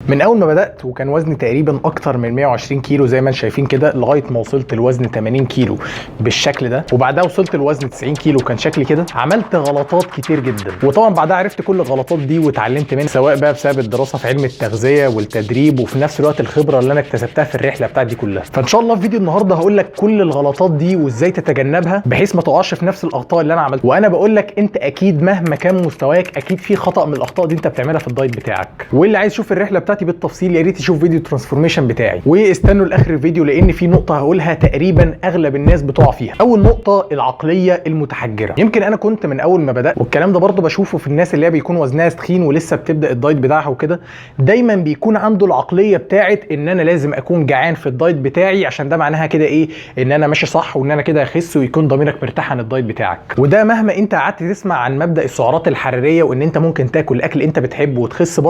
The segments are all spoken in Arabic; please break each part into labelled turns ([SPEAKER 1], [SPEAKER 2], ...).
[SPEAKER 1] من اول ما بدات وكان وزني تقريبا اكتر من 120 كيلو زي ما انتم شايفين كده، لغايه ما وصلت لوزن 80 كيلو بالشكل ده، وبعدها وصلت لوزن 90 كيلو كان شكلي كده. عملت غلطات كتير جدا، وطبعا بعدها عرفت كل الغلطات دي واتعلمت منها، سواء بقى بسبب الدراسه في علم التغذيه والتدريب، وفي نفس الوقت الخبره اللي انا اكتسبتها في الرحله بتاعتي دي كلها. فان شاء الله في فيديو النهارده هقول لك كل الغلطات دي وازاي تتجنبها بحيث ما تقعش في نفس الاخطاء اللي انا عملتها. وانا بقول لك انت اكيد مهما كان مستواك اكيد في خطا من الاخطاء دي انت بتعملها في الدايت بتاعك. واللي عايز يشوف الرحله بتاعتي بالتفصيل يا ريت يشوف فيديو الترانسفورميشن بتاعي، واستنوا لاخر الفيديو لان في نقطه هقولها تقريبا اغلب الناس بتقع فيها. اول نقطه العقليه المتحجره. يمكن انا كنت من اول ما بدات، والكلام ده برضو بشوفه في الناس اللي هي بيكون وزنها تخين ولسه بتبدا الدايت بتاعها وكده، دايما بيكون عنده العقليه بتاعت ان انا لازم اكون جعان في الدايت بتاعي عشان ده معناها كده ايه، ان انا ماشي صح وان انا كده هخس ويكون ضميرك مرتاح عن الدايت بتاعك. وده مهما انت قعدت تسمع عن مبدا السعرات الحراريه وان انت ممكن تاكل اكل انت بتحبه وتخس،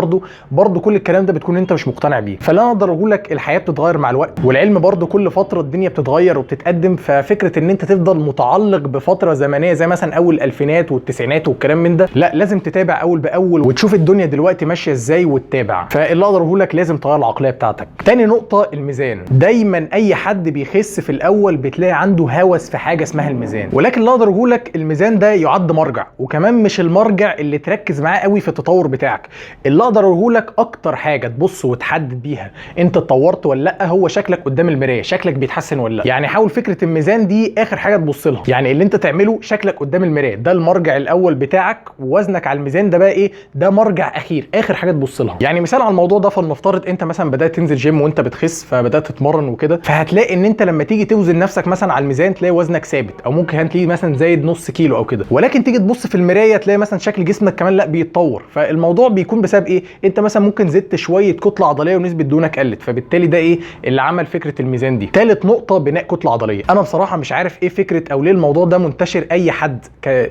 [SPEAKER 1] برضو كل الكلام ده بتكون انت مش مقتنع بيه. فلا انا اقدر اقول لك الحياه بتتغير مع الوقت، والعلم برضو كل فتره الدنيا بتتغير وبتتقدم. ففكره ان انت تفضل متعلق بفتره زمنيه زي مثلا اول الالفينات والتسعينات والكلام من ده، لا، لازم تتابع اول باول وتشوف الدنيا دلوقتي ماشيه ازاي وتتابع. فاللي اقدر اقول لك لازم تغير العقليه بتاعتك. تاني نقطه الميزان. دايما اي حد بيخس في الاول بتلاقي عنده هوس في حاجه اسمها الميزان، ولكن اللي اقدر اقول لك الميزان ده يعد مرجع، وكمان مش المرجع اللي تركز معاه قوي في التطور بتاعك. اللي اقدر اقول لك اكتر حاجه تبص وتحدد بيها انت اتطورت ولا لا هو شكلك قدام المرايه، شكلك بيتحسن ولا لا. يعني حاول فكره الميزان دي اخر حاجه تبص لها، يعني اللي انت تعمله شكلك قدام المرايه ده المرجع الاول بتاعك، ووزنك على الميزان ده بقى ايه، ده مرجع اخير، اخر حاجه تبص لها. يعني مثال على الموضوع ده، فلنفترض انت مثلا بدات تنزل جيم وانت بتخس، فبدات تتمرن وكده، فهتلاقي ان انت لما تيجي توزن نفسك مثلا على الميزان تلاقي وزنك ثابت، او ممكن هتلاقي مثلا زايد نص كيلو او كده، ولكن تيجي تبص في المرايه تلاقي مثلا شكل جسمك كمان لا بيتطور. فالموضوع بيكون بسبب ايه، انت مثلا ممكن زدت شويه كتله عضليه ونسبه دهونك قلت، فبالتالي ده ايه اللي عمل فكره الميزان دي. ثالث نقطه بناء كتله عضليه. انا بصراحه مش عارف ايه فكره او ليه الموضوع ده منتشر، اي حد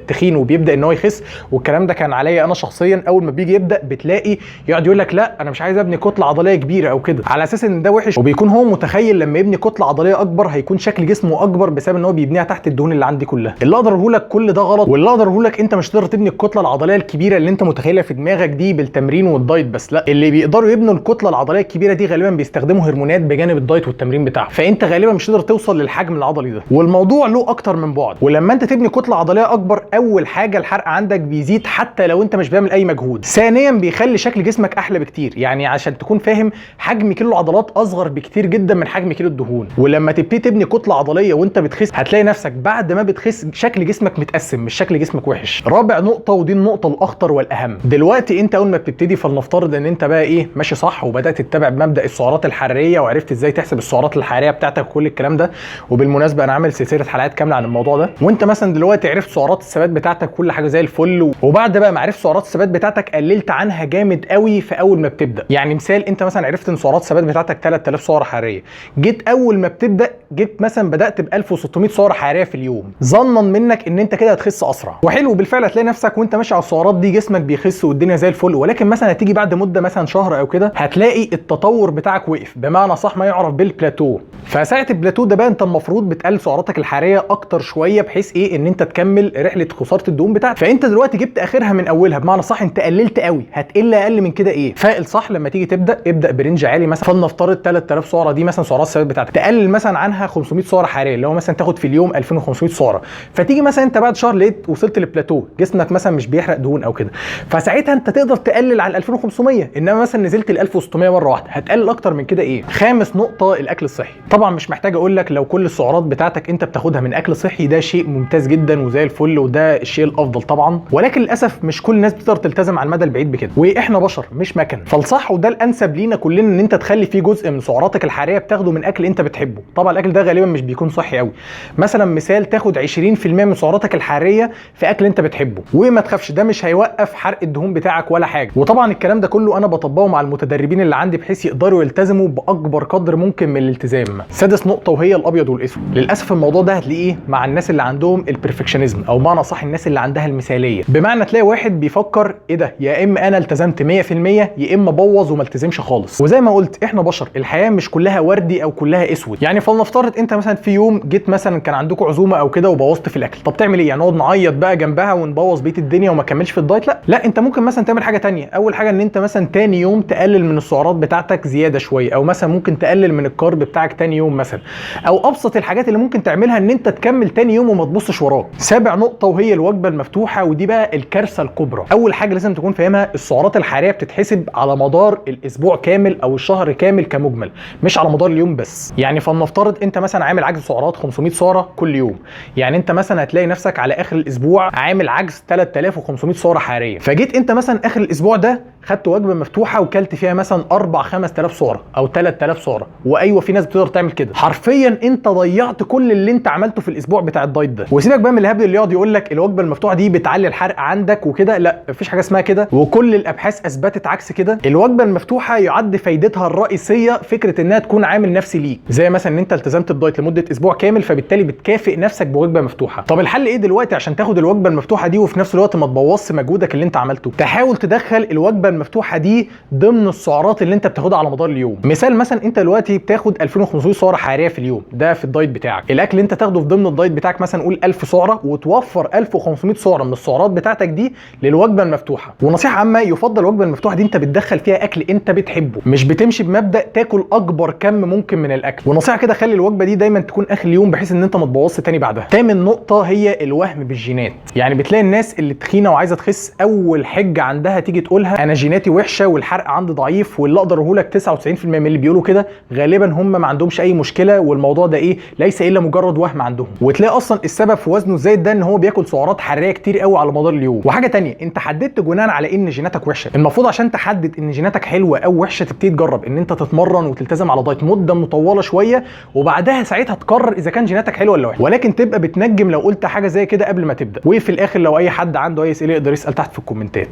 [SPEAKER 1] تخين وبيبدا ان هو يخس، والكلام ده كان عليا انا شخصيا، اول ما بيجي يبدا بتلاقي يقعد يقول لك لا انا مش عايز ابني كتله عضليه كبيره او كده، على اساس ان ده وحش، وبيكون هو متخيل لما يبني كتله عضليه اكبر هيكون شكل جسمه اكبر بسبب ان هو بيبنيها تحت الدهون اللي عندي كلها. اللي اقدر اقول لك كل ده غلط، واللي اقدر اقول لك انت مش هتقدر تبني الكتله العضليه الكبيره اللي انت متخيلها في دماغك دي بالتمرين والدايت بس، لا، اللي بيقدروا يبنوا الكتله العضليه الكبيره دي غالبا بيستخدموا هرمونات بجانب الدايت والتمرين بتاعهم، فانت غالبا مش هتقدر توصل للحجم العضلي ده، والموضوع له اكتر من بعد. ولما انت تبني كتله عضليه اكبر، اول حاجه الحرق عندك بيزيد حتى لو انت مش بتعمل اي مجهود. ثانيا بيخلي شكل جسمك احلى بكتير، يعني عشان تكون فاهم حجم كيلو العضلات اصغر بكتير جدا من حجم كيلو الدهون. ولما تبتدي تبني كتله عضليه وانت بتخس هتلاقي نفسك بعد ما بتخس شكل جسمك متقسم، مش شكل جسمك وحش. رابع نقطه ودي النقطه الاخطر والاهم، دلوقتي انت اول ما بتبتدي فلنفترض ان انت بقى ايه ماشي صح وبدات تتبع بمبدا السعرات الحراريه وعرفت ازاي تحسب السعرات الحراريه بتاعتك وكل الكلام ده، وبالمناسبه انا عامل سلسله حلقات كامله عن الموضوع ده، وانت مثلا دلوقتي عرفت سعرات الثبات بتاعتك كل حاجه زي الفل، وبعد بقى ما عرفت سعرات الثبات بتاعتك قللت عنها جامد قوي في اول ما بتبدا. يعني مثال، انت مثلا عرفت ان سعرات الثبات بتاعتك 3000 سعره حراريه، جيت اول ما بتبدا جيت مثلا بدات ب 1600 سعره حراريه في اليوم، ظنا منك ان انت كده هتخس اسرع، وحلو بالفعل هتلاقي نفسك وانت ماشي على السعرات دي جسمك بيخس والدنيا زي الفل، ولكن مثلا هتيجي بعد مده مثلا شهر او كده هتلاقي التطور بتاعك وقف، بمعنى صح ما يعرف بالبلاتو. فساعه البلاتو ده بقى انت المفروض بتقلل سعراتك الحراريه اكتر شويه بحيث ايه ان انت تكمل رحله خساره الدهون بتاعتك. فانت دلوقتي جبت اخرها من اولها، بمعنى صح انت قللت قوي، هتقل اقل من كده ايه. فالصح لما تيجي تبدا ابدا برنج عالي، مثلا فلنفترض 3000 سعره دي مثلا سعرات الثبات بتاعتك، تقلل مثلا عنها 500 سعره حراريه، اللي هو مثلا تاخد في اليوم 2500 سعره. فتيجي مثلا انت بعد شهر لقيت وصلت للبلاتو، جسمك مثلا مش بيحرق دهون او كده، فساعتها انت تقدر تقلل على 2500، انما مثلا نزلت ل 1600 مره واحده هتقلل اكتر من كده ايه. خامس نقطه الاكل الصحي. طبعا مش محتاج اقول لك لو كل السعرات بتاعتك انت بتاخدها من اكل صحي ده شيء ممتاز جدا وزي الفل، وده الشيء الافضل طبعا، ولكن للاسف مش كل الناس بتقدر تلتزم على المدى البعيد بكده، واحنا بشر مش مكن. فالصح وده الانسب لينا كلنا ان انت تخلي فيه جزء من سعراتك الحراريه بتاخده من اكل انت بتحبه. طبعا الاكل ده غالبا مش بيكون صحي قوي، مثلا مثال تاخد 20% من سعراتك الحراريه في اكل انت بتحبه، وما تخافش ده مش هيوقف حرق الدهون بتاعك ولا حاجه. وطبعا الكلام ده كله انا بطبقه مع المتدربين اللي عندي بحيث يقدروا يلتزموا باكبر قدر ممكن من الالتزام. سادس نقطه وهي الابيض والاسود. للاسف الموضوع ده هتلاقيه مع الناس اللي عندهم البرفكشنزم، او معنى صح الناس اللي عندها المثاليه، بمعنى تلاقي واحد بيفكر ايه ده، يا اما انا التزمت 100% يا اما بوظ وما التزمش خالص. وزي ما قلت احنا بشر، الحياه مش كلها وردي او كلها اسود. يعني فلنفترض انت مثلا في يوم جيت مثلا كان عندكم عزومه او كده وبوظت في الاكل، طب تعمل ايه؟ يعني نقعد نعيط بقى جنبها ونبوظ بقيه الدنيا وما كملش في الدايت؟ لا، انت ممكن مثلا تعمل حاجه ثانيه. اول حاجه ان انت مثلا تاني يوم تقلل من السعرات بتاعتك زياده شويه، او مثلا ممكن تقلل من الكارب بتاعك تاني يوم مثلا، او ابسط الحاجات اللي ممكن تعملها ان انت تكمل تاني يوم وما تبصش وراك. سابع نقطه وهي الوجبه المفتوحه، ودي بقى الكارثه الكبرى. اول حاجه لازم تكون فاهمها، السعرات الحراريه بتتحسب على مدار الاسبوع كامل او الشهر كامل كمجمل، مش على مدار اليوم بس. يعني فلنفترض انت مثلا عامل عجز سعرات 500 سعره كل يوم، يعني انت مثلا هتلاقي نفسك على اخر الاسبوع عامل عجز 3500 سعره حراريه. فجيت انت مثلا اخر الاسبوع ده خدت وجبه مفتوحه وكلت فيها مثلا 5000 سعره او 3000 سعره، وايوه في ناس بتقدر تعمل كده. حرفيا انت ضيعت كل اللي انت عملته في الاسبوع بتاع الدايت ده. وسيبك بقى من الهبل اللي يقعد يقول لك الوجبه المفتوحه دي بتعلي الحرق عندك وكده، لا مفيش حاجه اسمها كده، وكل الابحاث اثبتت عكس كده. الوجبه المفتوحه يعد فايدتها الرئيسيه فكره انها تكون عامل نفسي ليك، زي مثلا ان انت التزمت بدايت لمده اسبوع كامل، فبالتالي بتكافئ نفسك بوجبه مفتوحه. طب الحل ايه دلوقتي عشان تاخد الوجبه المفتوحه دي وفي نفس الوقت ما تبوظش مجهودك اللي انت عملته؟ تحاول تدخل الوجبه المفتوحه دي ضمن السعرات اللي انت بتاخدها على مدار اليوم. مثال مثلا انت دلوقتي بتاخد 2500 سعره حراريه في اليوم، ده في الدايت بتاعك. الاكل اللي انت تاخده في ضمن الدايت بتاعك مثلا قول 1000 سعره، وتوفر 1500 سعره من السعرات بتاعتك دي للوجبه المفتوحه. ونصيحه عامه، يفضل الوجبه المفتوحه دي انت بتدخل فيها اكل انت بتحبه، مش بتمشي بمبدا تاكل اكبر كم ممكن من الاكل. ونصيحه كده، خلي الوجبه دي دايما تكون اخر اليوم بحيث ان انت ما تبوظش تاني بعدها. تامن نقطه هي الوهم بالجينات. يعني بتلاقي الناس اللي تخينه وعايزه تخس اول حجه عندها تيجي تقولها انا جيناتي وحشه والحرق عندي ضعيف، واللي اقدره لك 99% من اللي بيقولوا كده غالبا هم ما عندهمش اي مشكله، والموضوع ده ايه ليس الا مجرد وهم عندهم. وتلاقي اصلا السبب في وزنه الزايد ده ان هو بياكل سعرات حراريه كتير قوي على مدار اليوم. وحاجه تانية، انت حددت بناء على ان جيناتك وحشه. المفروض عشان تحدد ان جيناتك حلوه او وحشه تبتدي تجرب ان انت تتمرن وتلتزم على دايت مده مطوله شويه، وبعدها ساعتها تقرر اذا كان جيناتك حلوه ولا وحشه. ولكن تبقى بتنجم لو قلت حاجه زي كده قبل ما تبدا. وفي الاخر لو اي حد عنده اي اسئله يقدر يسال تحت في الكومنتات.